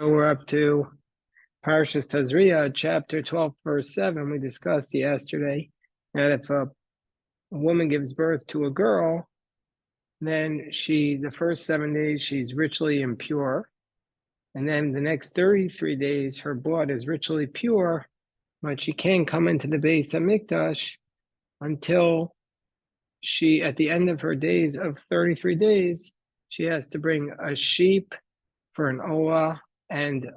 So we're up to Parshas Tazria, chapter 12, verse 7. We discussed yesterday that if a woman gives birth to a girl, then the first 7 days, she's ritually impure. And then the next 33 days, her blood is ritually pure, but she can't come into the Beis HaMikdash until at the end of her days of 33 days, she has to bring a sheep for an olah and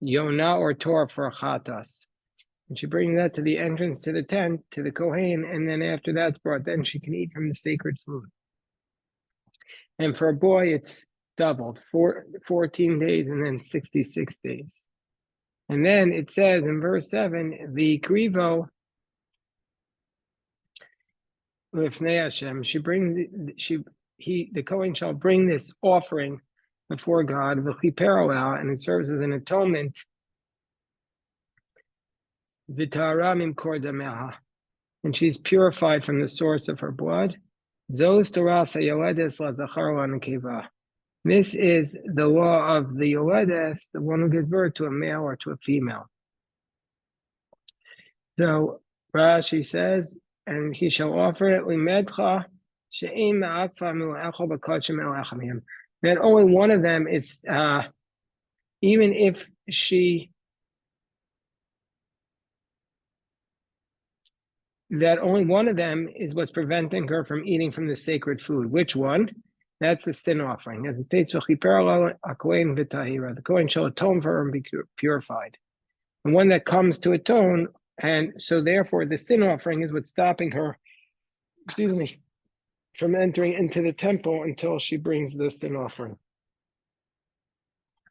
Yonah or Torah for a chatas. And she brings that to the entrance to the tent, to the Kohen, and then after that's brought, then she can eat from the sacred food. And for a boy, it's doubled, 14 days and then 66 days. And then it says in verse 7, the Krivo, Lifnei Hashem, the Kohen shall bring this offering before God, and it serves as an atonement. And she's purified from the source of her blood. This is the law of the yoledes, the one who gives birth to a male or to a female. So Rashi says, and he shall offer it that only one of them is, even if that only one of them is what's preventing her from eating from the sacred food. Which one? That's the sin offering. As it states, the Kohen shall atone for her and be purified. And one that comes to atone, and so therefore the sin offering is what's stopping her, from entering into the temple until she brings the sin offering.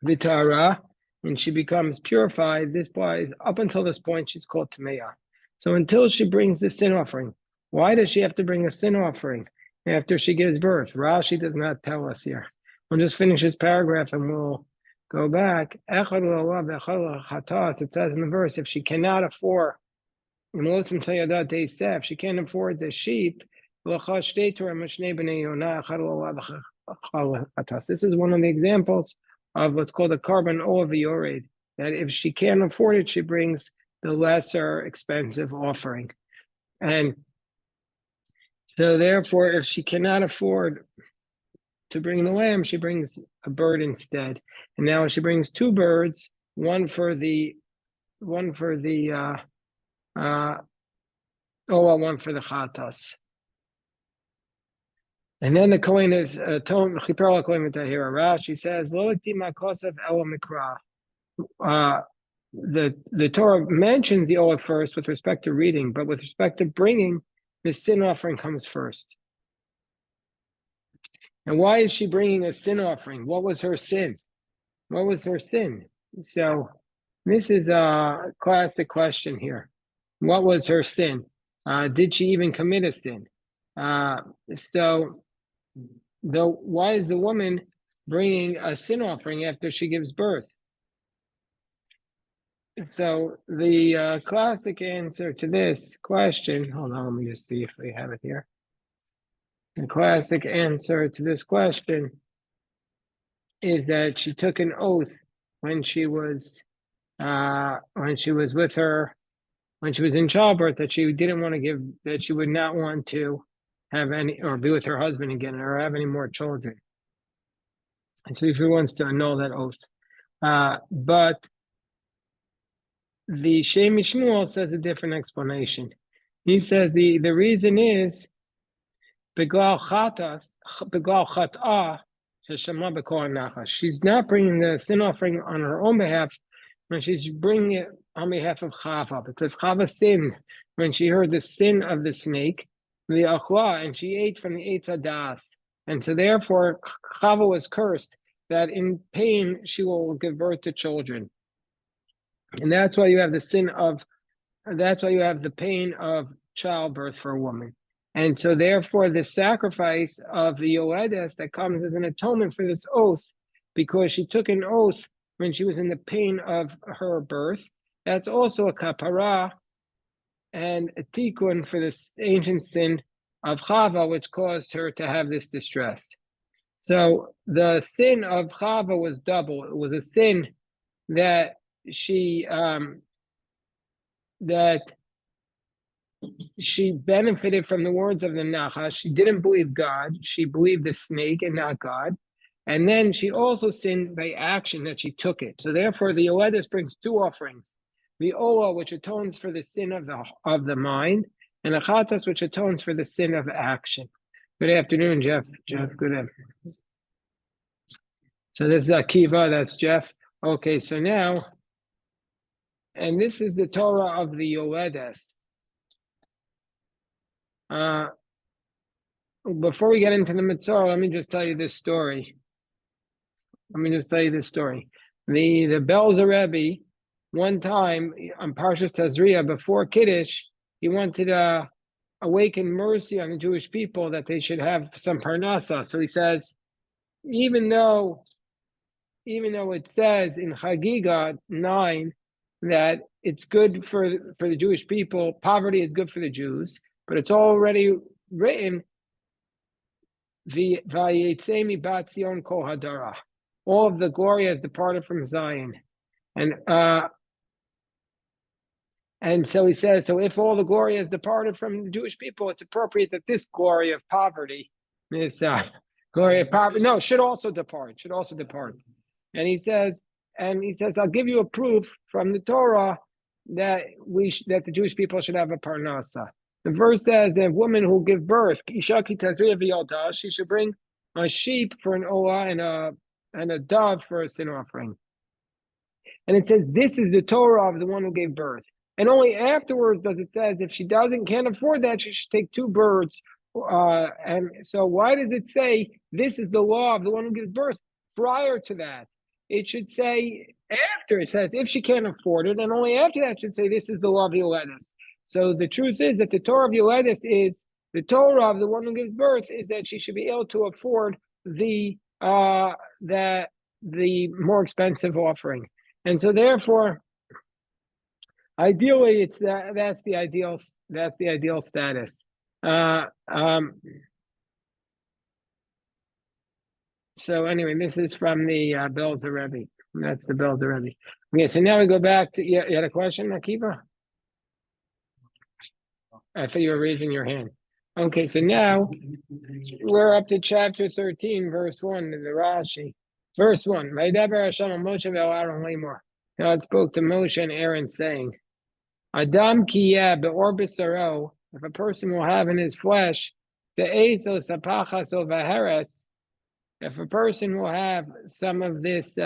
Vitara, and she becomes purified. This is up until this point, she's called Tameah. So until she brings the sin offering, why does she have to bring a sin offering after she gives birth? Rashi does not tell us here. We'll just finish this paragraph and we'll go back. It says in the verse, if she cannot afford, if she can't afford the sheep, this is one of the examples of what's called a carbon oav, that if she can't afford it, she brings the lesser expensive offering. And so therefore, if she cannot afford to bring the lamb, she brings a bird instead. And now she brings two birds, one for the chatas. And then the Kohen is Rashi says, the Torah mentions the oath first with respect to reading, but with respect to bringing, the sin offering comes first. And why is she bringing a sin offering? What was her sin? What was her sin? So this is a classic question here. What was her sin? Did she even commit a sin? Why is the woman bringing a sin offering after she gives birth? So the classic answer to this question, hold on, let me just see if we have it here. The classic answer to this question is that she took an oath when she was with her, when she was in childbirth, that she didn't want to that she would not want to have any, or be with her husband again, or have any more children. And so she wants to annul that oath. But the Shem Shmuel says a different explanation. He says the reason is beglal chat'ah sheshama b'kol nachash. She's not bringing the sin offering on her own behalf, when she's bringing it on behalf of Chava, because Chava sinned when she heard the sin of the snake, the achla, and she ate from the Eitz Hadas, and so therefore Chava was cursed that in pain she will give birth to children. And that's why you have the pain of childbirth for a woman. And so therefore the sacrifice of the yoledes that comes as an atonement for this oath, because she took an oath when she was in the pain of her birth, that's also a kapara and a tikkun for this ancient sin of Chava, which caused her to have this distress. So the sin of Chava was double. It was a sin that she that she benefited from the words of the Nachash. She didn't believe God. She believed the snake and not God. And then she also sinned by action that she took it. So therefore, the Yoledis brings two offerings: the Ola, which atones for the sin of the mind, and the Chatas, which atones for the sin of action. Good afternoon, Jeff. Jeff, good afternoon. So this is Akiva. That's Jeff. Okay, so now, and this is the Torah of the Yoledes. Before we get into the Mitzvah, let me just tell you this story. The Belzer Rebbe, one time on Parshas Tazria, before Kiddush, he wanted to awaken mercy on the Jewish people that they should have some parnasa. So he says, even though it says in Chagiga 9 that it's good for the Jewish people, poverty is good for the Jews, but it's already written, Vayetzemi bat Zion kol hadara. All of the glory has departed from Zion. And so he says, so if all the glory has departed from the Jewish people, it's appropriate that this glory of poverty, this glory of poverty, should also depart. And he says, I'll give you a proof from the Torah that that the Jewish people should have a parnasa. The verse says that a woman who give birth, Rashi Tazria, she should bring a sheep for an olah and a dove for a sin offering. And it says this is the Torah of the one who gave birth. And only afterwards does it say if she can't afford that, she should take two birds. And so why does it say this is the law of the one who gives birth? Prior to that, it should say after. It says if she can't afford it, and only after that it should say this is the law of Yoledis. So the truth is that the Torah of Yoledis is the Torah of the one who gives birth is that she should be able to afford the more expensive offering. And so therefore, ideally, it's that's the ideal status. So anyway, this is from the Belzer Rebbe. That's the Belzer Rebbe. Okay, so now we go back to you had a question, Akiva? I thought you were raising your hand. Okay, so now we're up to chapter 13, verse 1 of the Rashi. Verse 1. God spoke to Moshe and Aaron, saying, Adam kiyeh be'or b'saro, if a person will have in his flesh, te'etz o sapachas o vaheres, if a person will have some of this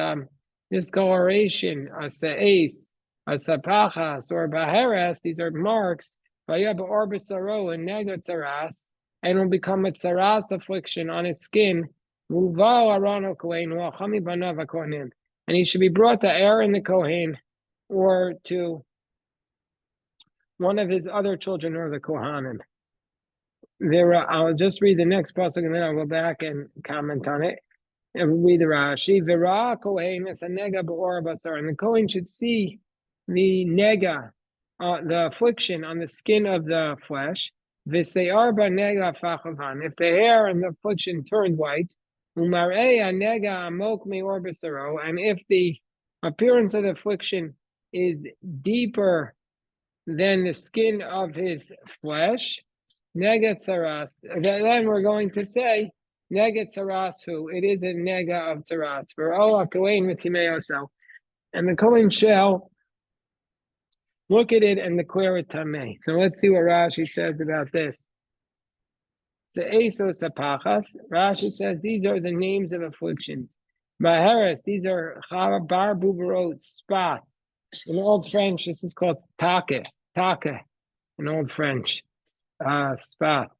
discoloration, a se'es, a sapachas, or baheres, these are marks, v'yeh be'or b'saro, and nega tzaras, and will become a tzaras affliction on his skin, muvao arano kohen, wa'chami banav ha'kohanim, and he should be brought to Aaron the Kohen, or to one of his other children, or the Kohanim. I'll just read the next pasuk and then I'll go back and comment on it. And read the Rashi. V'ra Kohen es nega b'or basar, and the Kohen should see the nega, the affliction on the skin of the flesh. V'seyar b'nega fachavan. If the hair and the affliction turned white, umarei nega amok me'or basaro, and if the appearance of the affliction is deeper than the skin of his flesh, nega tzaras, then we're going to say nega tzaras who it is a nega of tzaras for ola kohen v'timeoso, and the kohen shall look at it and declare it tamei. So let's see what Rashi says about this. The esos apachas, Rashi says these are the names of afflictions. Baheres, these are bar buberot, spot. In Old French, this is called take in Old French, spot.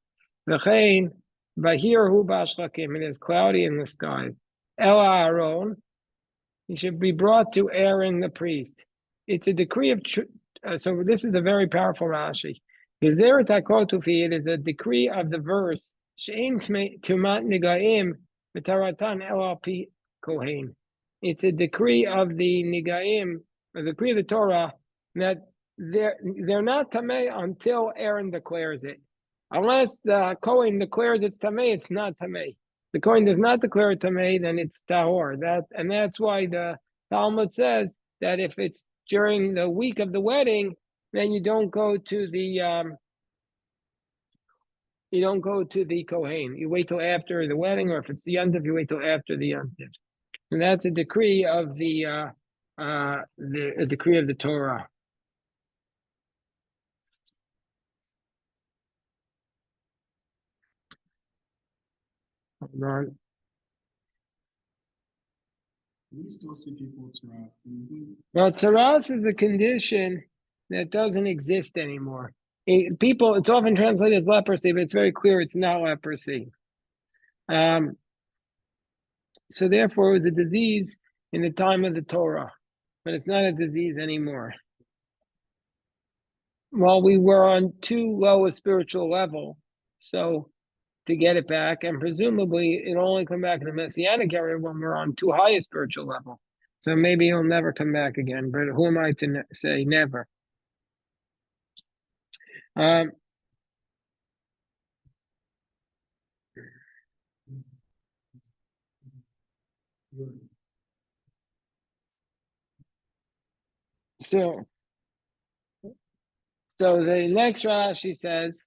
V'chein, bahir hu b'ashlakim, it is cloudy in the sky. El Aaron, he should be brought to Aaron the priest. It's a decree of, so this is a very powerful Rashi. It is a decree of the verse, she'ein tumat nigaim v'taratan LLP kohen. It's a decree of the nigaim, a decree of the Torah, that they're not tamei until Aaron declares it. Unless the Kohen declares it's tamei, it's not tamei. the Kohen does not declare it tamei, then it's tahor. That's why the Talmud says that if it's during the week of the wedding, then you don't go to the Kohen. You wait till after the wedding, or if it's the yontif, you wait till after the yontif. And that's a decree of the decree of the Torah. Hold on. We still see people taras. Well, taras is a condition that doesn't exist anymore. It's often translated as leprosy, but it's very clear it's not leprosy. So therefore, it was a disease in the time of the Torah, but it's not a disease anymore. Well, we were on too low a spiritual level, so to get it back, and presumably it'll only come back in the Messianic area when we're on too high a spiritual level. So maybe it'll never come back again, but who am I to say never? So the next Rashi says,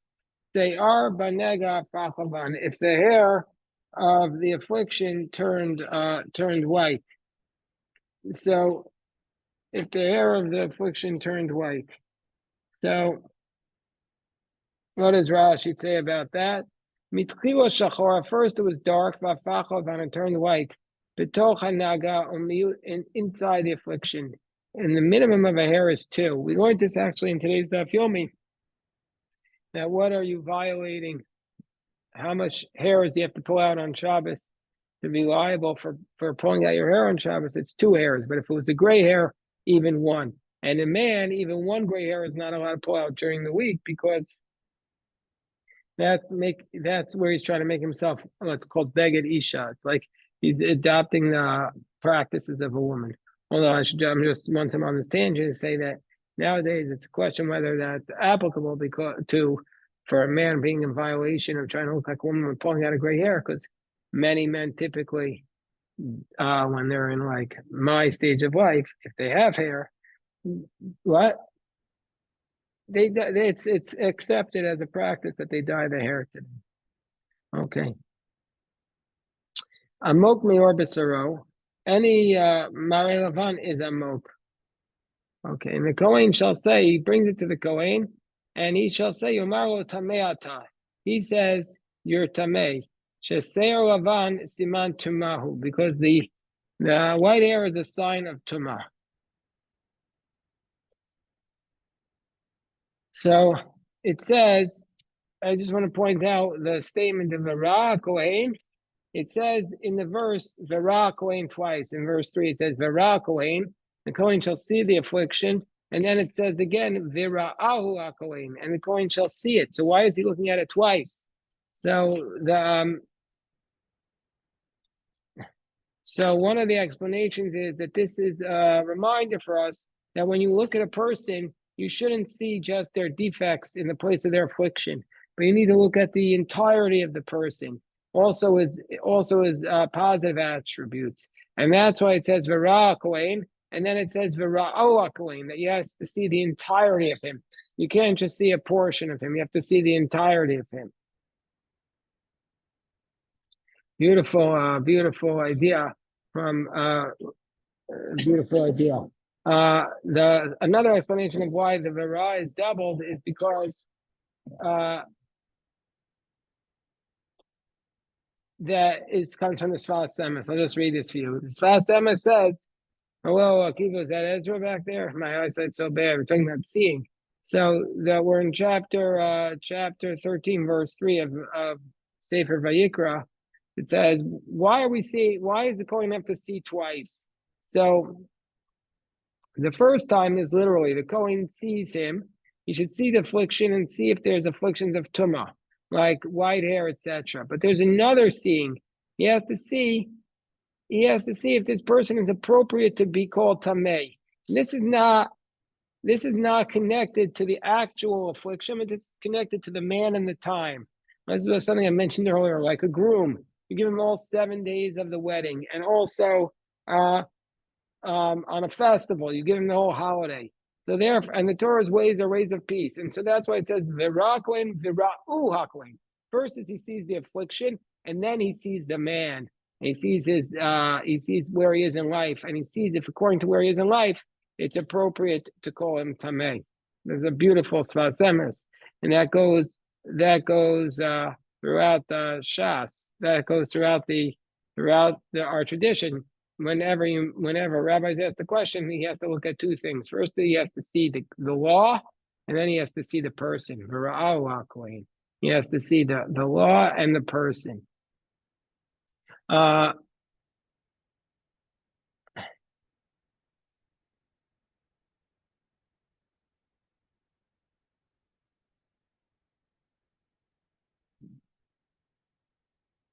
they are banega fachavan, if the hair of the affliction turned white. So if the hair of the affliction turned white. So what does Rashi say about that? Mitchila shachor, first it was dark, vafachav, and it turned white. Betoch hanaga, inside the affliction. And the minimum of a hair is 2. We learned this actually in today's Daf Yomi. Now, what are you violating? How much hairs do you have to pull out on Shabbos to be liable for pulling out your hair on Shabbos? It's 2 hairs. But if it was a gray hair, even 1. And a man, even 1 gray hair is not allowed to pull out during the week, because that's where he's trying to make himself what's called beged isha. It's like he's adopting the practices of a woman. Although I'm just once I'm on this tangent to say that nowadays it's a question whether that's applicable for a man being in violation of trying to look like a woman with pulling out a gray hair, because many men typically, when they're in like my stage of life, if they have hair, it's accepted as a practice that they dye their hair today. Okay. Amok meor b'saro. Any Mare Lavan is amok. Okay, and the Kohen shall say, he brings it to the Kohen, and he shall say, Yomaro tameata. He says, you're tamei. Sheseir Lavan siman tumahu, because the white hair is a sign of tumah. So it says, I just want to point out the statement of Vera Kohen. It says in the verse, Vera Kohen twice. In verse 3, it says, Vera Kohen, the Kohen shall see the affliction. And then it says again, Vera Ahu Kohen, and the Kohen shall see it. So why is he looking at it twice? So so one of the explanations is that this is a reminder for us that when you look at a person, you shouldn't see just their defects in the place of their affliction, but you need to look at the entirety of the person. Also his positive attributes. And that's why it says Vera Kohen, and then it says Vera Kohen, that you have to see the entirety of him. You can't just see a portion of him, you have to see the entirety of him. Beautiful idea from beautiful idea. Another explanation of why the Vera is doubled is because comes from the Sfas Emes. I'll just read this for you. The Sfas Emes says, hello, Akiva, is that Ezra back there? My eyesight's so bad. We're talking about seeing. So that we're in chapter 13, verse 3 of Sefer Vayikra. It says, why is the Kohen have to see twice? So the first time is literally the Kohen sees him. He should see the affliction and see if there's afflictions of tumah, like white hair, etc. But there's another seeing. He has to see if this person is appropriate to be called tamei. This is not connected to the actual affliction, but this is connected to the man and the time. This was something I mentioned earlier, like a groom. you give him all 7 days of the wedding, and also on a festival, you give him the whole holiday. So therefore, and the Torah's ways are ways of peace, and so that's why it says v'rakoin v'ra'u hakoin. First is he sees the affliction, and then he sees the man. He sees he sees where he is in life, and he sees if according to where he is in life, it's appropriate to call him tameh. There's a beautiful sfas emes, and that goes throughout the Shas. That goes throughout our tradition. Whenever rabbis ask the question, he has to look at two things. First, he has to see the law, and then he has to see the person. He has to see the law and the person.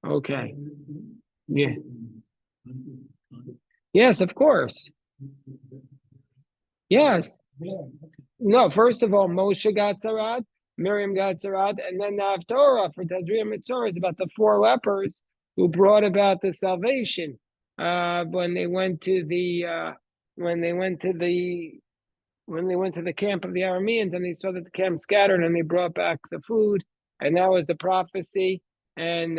Okay. Yeah. Yes, of course. Yes. No, first of all, Moshe got Tzarad, Miriam got Tzarad, and then the Haftorah for Tazria Mitzvah is about the 4 lepers who brought about the salvation. When they went to the camp of the Arameans, and they saw that the camp scattered, and they brought back the food, and that was the prophecy. And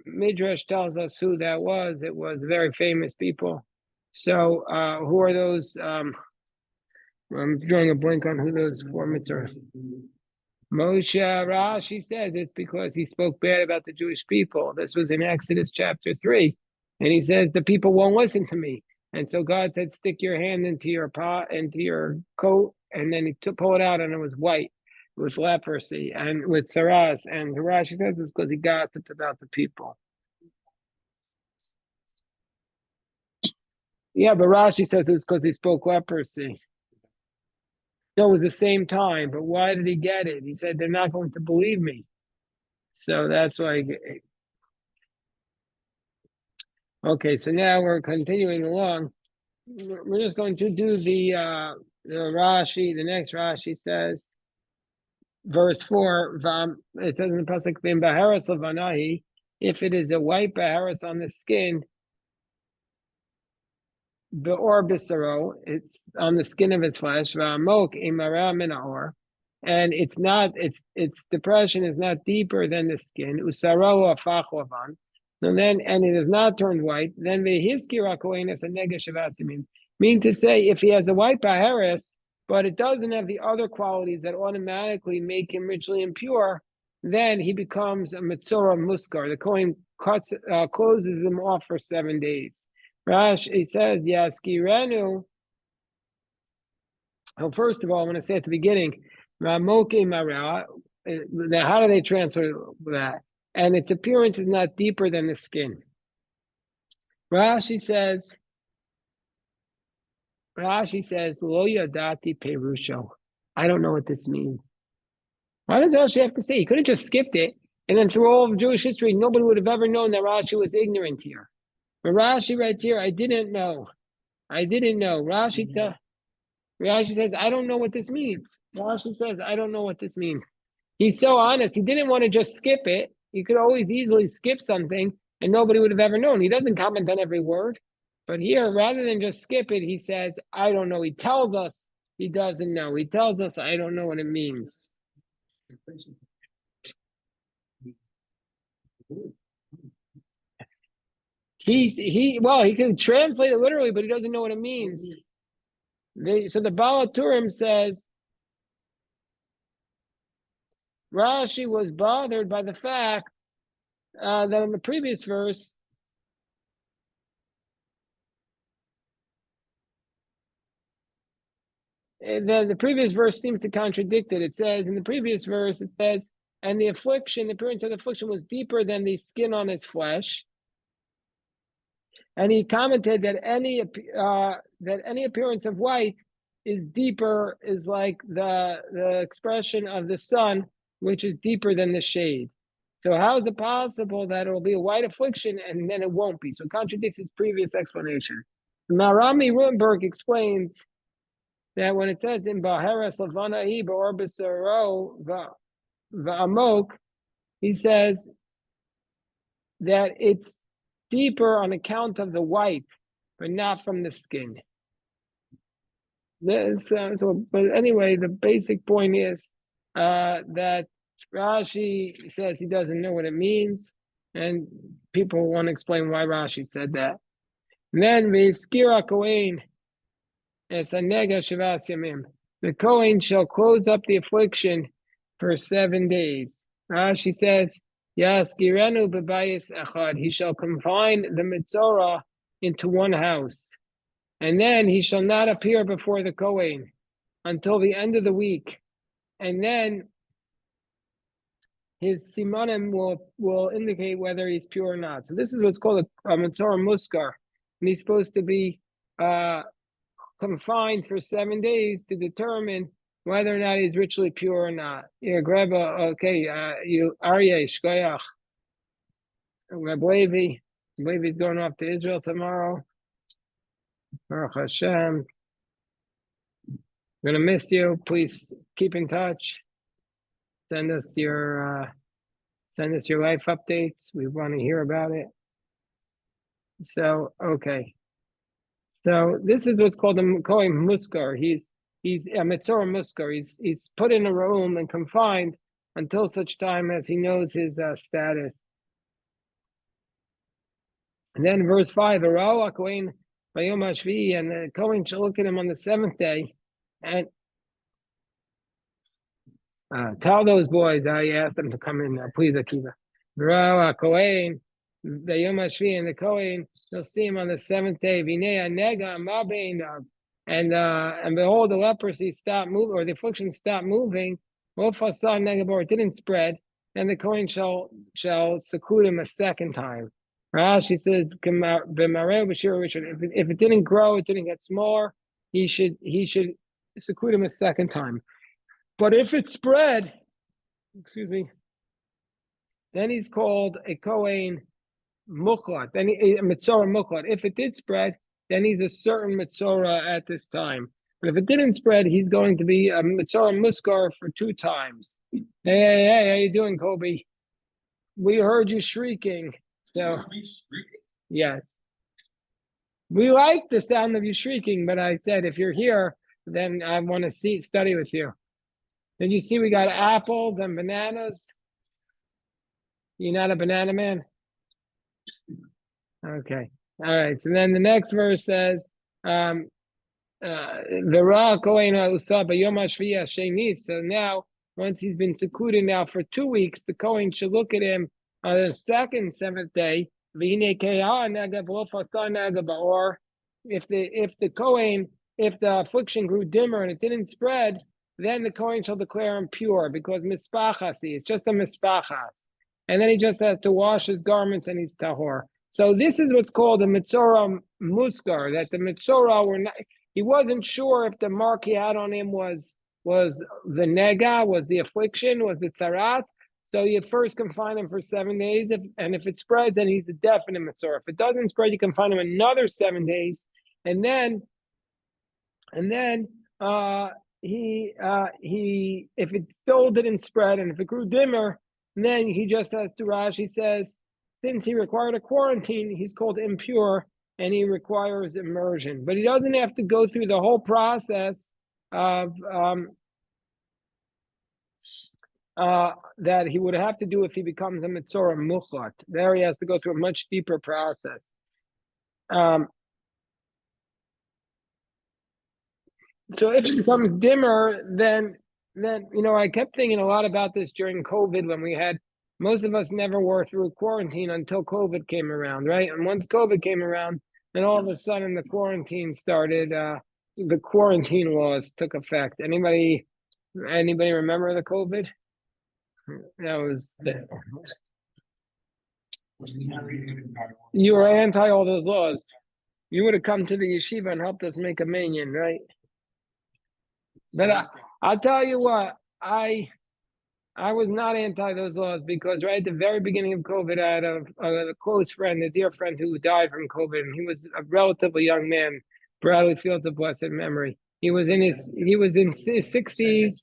Midrash tells us who that was. It was very famous people. So who are those? I'm drawing a blank on who those 4 mitzvahs are. Moshe, Rashi says it's because he spoke bad about the Jewish people. This was in Exodus chapter 3. And he says, the people won't listen to me. And so God said, stick your hand into your coat. And then he pulled it out, and it was white. It was leprosy and with saras. And Rashi says it's because he gossiped about the people. Yeah, but Rashi says it's because he spoke leprosy. No, it was the same time, but why did he get it? He said, they're not going to believe me. So that's why. Okay, so now we're continuing along. We're just going to do the Rashi. The next Rashi says, verse 4, it says in the pasuk, "V'im baharas levanahi," if it is a white baharas on the skin, or bisaro, it's on the skin of its flesh, v'amok imara min ha'or, and its depression is not deeper than the skin, usaro afach lavan, and it is not turned white, then vehiskira kohenes a nega shavasimim, mean to say, if he has a white baharis, but it doesn't have the other qualities that automatically make him ritually impure, then he becomes a metzora muskar. The kohen closes him off for 7 days. Rashi says, Yaskirenu. Well, first of all, I want to say at the beginning, Ramoke Mara. Now, how do they transfer that? And its appearance is not deeper than the skin. Rashi says, Lo Yadati Perusho. I don't know what this means. Why does Rashi have to say? He could have just skipped it, and then through all of Jewish history, nobody would have ever known that Rashi was ignorant here. But Rashi writes here, I didn't know. Rashi says, I don't know what this means. Rashi says, I don't know what this means. He's so honest. He didn't want to just skip it. He could always easily skip something, and nobody would have ever known. He doesn't comment on every word. But here, rather than just skip it, he says, I don't know. He tells us he doesn't know. He tells us, I don't know what it means. He can translate it literally, but he doesn't know what it means. So the Baal Turim says Rashi was bothered by the fact that in the previous verse, the previous verse seems to contradict it. It says in the previous verse, it says, and the appearance of the affliction was deeper than the skin on his flesh. And he commented that any appearance of white is deeper, is like the expression of the sun, which is deeper than the shade. So how is it possible that it will be a white affliction and then it won't be? So it contradicts its previous explanation. Marami Rutenberg explains that when it says in Baharas Lavanahi Ba'orbisaro Va'amok, he says that it's deeper on account of the white, but not from the skin. But anyway, the basic point is that Rashi says he doesn't know what it means, and people want to explain why Rashi said that. And then V'Skira Kohen es Anega Shavas Yamim. The Kohen shall close up the affliction for 7 days. Rashi says, Yaskirenu b'bayis echad. He shall confine the Mitzorah into one house. And then he shall not appear before the Kohen until the end of the week. And then his simanim will indicate whether he's pure or not. So this is what's called a Mitzorah Muskar. And he's supposed to be confined for 7 days to determine whether or not he's ritually pure or not. Yeah, grab you Aryeh Shkoyach. Reb Levi. Levi's going off to Israel tomorrow. Baruch Hashem. I'm gonna miss you. Please keep in touch. Send us your life updates. We want to hear about it. So okay. So this is what's called a Kohen Muskar. He's a Mitzorah Muskar. He's put in a room and confined until such time as he knows his status. And then verse 5, Arau Kohen Bayom Hashvi, and the Kohen shall look at him on the 7th day, and tell those boys I asked them to come in now, please, Akiva. Arau Kohen Bayom Hashvi, and the Kohen shall see him on the 7th day. Vinei Nega Mabeinav, and behold, the leprosy stopped moving, or the affliction stopped moving. It didn't spread, and the Kohen shall seclude him a second time. Rashi says, if it didn't grow, it didn't get smaller, he should seclude him a second time. But if it spread, then he's called a Kohen Muklat, then a Mitzorah Muklat. If it did spread, then he's a certain Mitzorah at this time. But if it didn't spread, he's going to be a Mitzorah Muskar for 2 times. Hey, how you doing, Kobe? We heard you shrieking. So, yes. We like the sound of you shrieking, but I said, if you're here, then I want to study with you. Did you see we got apples and bananas? You're not a banana man? Okay. All right. So then the next verse says, so now, once he's been secluded now for 2 weeks, the Kohen should look at him on the 7th day. Or if the affliction grew dimmer and it didn't spread, then the Kohen shall declare him pure, because mispachasi, it's just a mispachas. And then he just has to wash his garments and he's tahor. So this is what's called a Mitzorah Muskar, that the Mitzorah were not, he wasn't sure if the mark he had on him was the nega, was the affliction, was the tzarat. So you first confine him for 7 days, and if it spreads, then he's a definite Mitzorah. If it doesn't spread, you confine him another 7 days, and then he if it still didn't spread and if it grew dimmer, then he just has to, Rashi says, since he required a quarantine, he's called impure and he requires immersion. But he doesn't have to go through the whole process of that he would have to do if he becomes a Mitzorah Muchlat. There he has to go through a much deeper process. So if it becomes dimmer, then I kept thinking a lot about this during COVID, when most of us never were through quarantine until COVID came around, right? And once COVID came around, then all of a sudden the quarantine started. The quarantine laws took effect. Anybody remember the COVID? That was you were anti all those laws. You would have come to the yeshiva and helped us make a minyan, right? But I'll tell you what, I was not anti those laws, because right at the very beginning of COVID, I had a close friend, a dear friend, who died from COVID, and he was a relatively young man, Bradley Fields of blessed memory. He was in his 60s.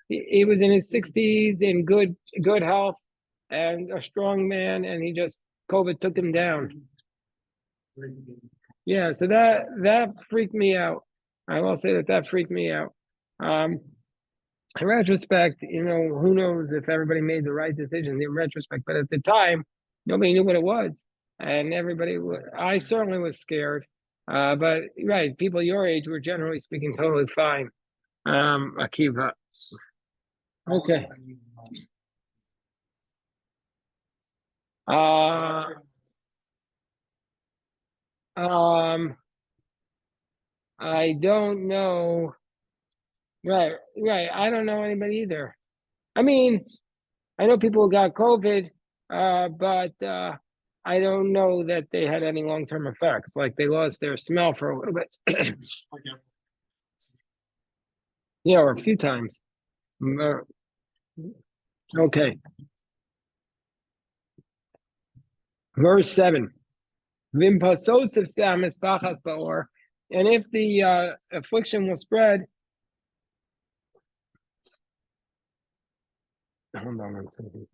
He was in his 60s, in good health, and a strong man, and he just COVID took him down. Yeah, so that freaked me out. I will say that freaked me out. In retrospect, who knows if everybody made the right decision in retrospect, but at the time, nobody knew what it was. And I certainly was scared. But right, people your age were generally speaking totally fine. Akiva. Okay. I don't know. Right. I don't know anybody either. I mean, I know people who got COVID, but I don't know that they had any long-term effects. Like they lost their smell for a little bit. Or a few times. Okay. Verse 7. And if the affliction will spread, hold on one second.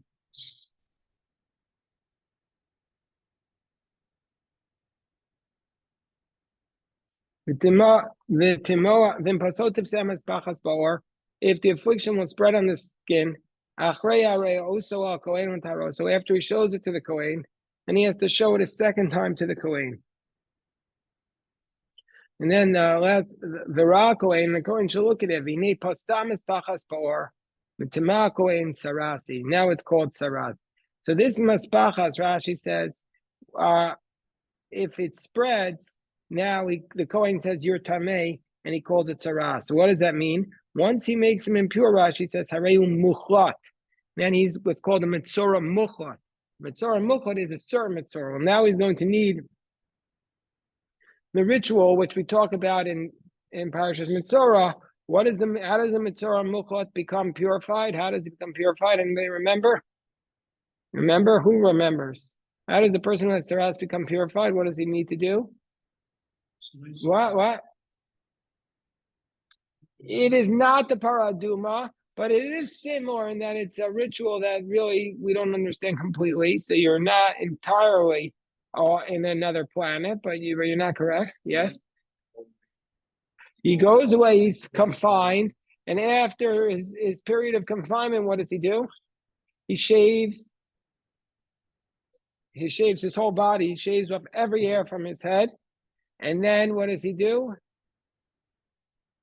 If the affliction will spread on the skin, so after he shows it to the Kohen, and he has to show it a second time to the Kohen. And then the Ra Kohen, the Kohen should look at it. Now it's called saras. So this maspachas, Rashi says, if it spreads, now the Kohen says you're tamei, and he calls it saras. So what does that mean? Once he makes him impure, Rashi says hareu muchlat. Then he's what's called a mitzora muchlat. Mitzora muchlat is a certain mitzora. Now he's going to need the ritual, which we talk about in Parashas Mitzora. How does the Mitzora Muchlat become purified? How does it become purified? Anybody remember? Remember? Who remembers? How does the person who has Saras become purified? What does he need to do? What? It is not the Paraduma, but it is similar in that it's a ritual that really we don't understand completely. So you're not entirely in another planet, but you're not correct. Yes. He goes away, he's confined, and after his period of confinement, what does he do? He shaves his whole body, he shaves off every hair from his head, and then what does he do?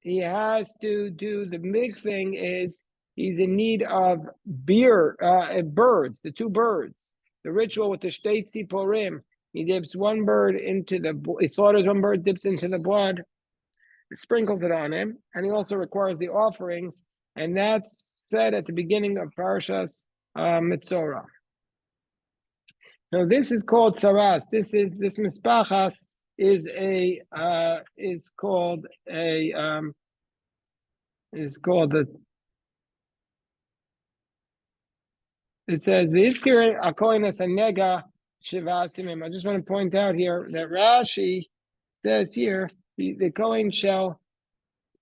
He has to do, the big thing is he's in need of birds, the two birds. The ritual with the shtei tziporim, he dips one bird he slaughters one bird, dips into the blood, sprinkles it on him, and he also requires the offerings, and that's said at the beginning of Parashas Mitzora. So this is called saras. This mispachas is called it says v'ifkir akoin as a nega shivasimim. I just want to point out here that Rashi says here the Kohen shall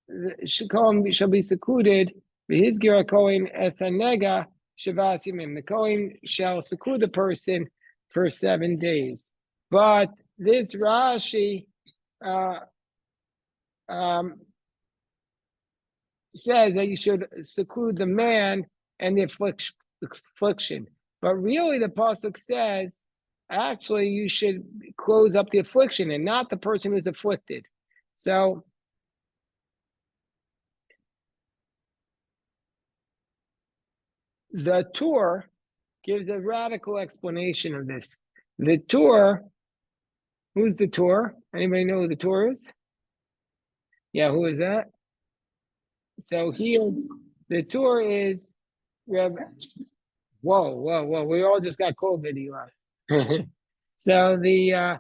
be secluded. V'hizgir akoin as a nega shivasimim. The Kohen shall seclude the person for 7 days. But this Rashi says that you should seclude the man and the affliction. But really the pasuk says, actually, you should close up the affliction and not the person who's afflicted. So the Torah gives a radical explanation of this. The Torah, who's the Torah? Anybody know who the Torah is? Yeah, who is that? So here, the Torah is Whoa. We all just got COVID, Eli. So the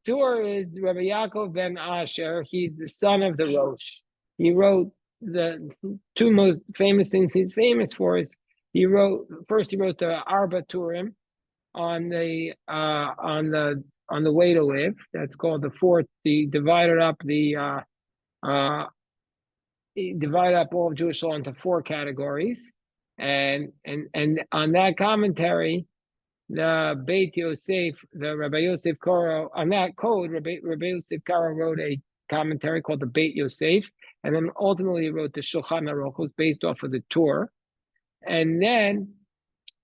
Torah is Rabbi Yaakov ben Asher. He's the son of the Rosh. He wrote the two most famous things he's famous for is he wrote the Arba Turim on the way to live. That's called the fourth. He divided up all of Jewish law into 4 categories, and on that commentary, the Beit Yosef, the Rabbi Yosef Karo, on that code, Rabbi Yosef Karo wrote a commentary called the Beit Yosef, and then ultimately he wrote the Shulchan Aruch, was based off of the Torah. And then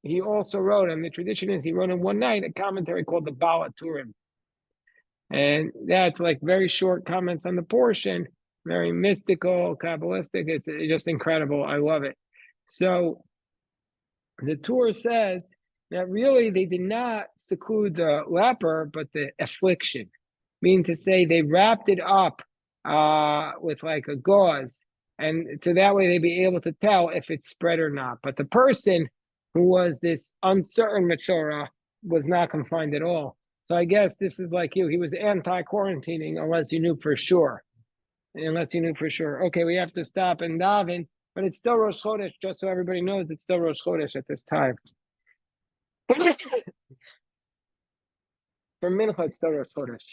he also wrote, and the tradition is he wrote in one night, a commentary called the Baal HaTurim. And that's like very short comments on the portion, very mystical, Kabbalistic. It's just incredible. I love it. So the Torah says that really they did not seclude the leper, but the affliction, meaning to say they wrapped it up with like a gauze, and so that way they'd be able to tell if it's spread or not. But the person who was this uncertain Matzorah was not confined at all. So I guess this is like you. He was anti-quarantining unless you knew for sure. Unless you knew for sure. Okay, we have to stop and daven, but it's still Rosh Chodesh, just so everybody knows it's still Rosh Chodesh at this time. For Mincha, it's still Rosh Chodesh.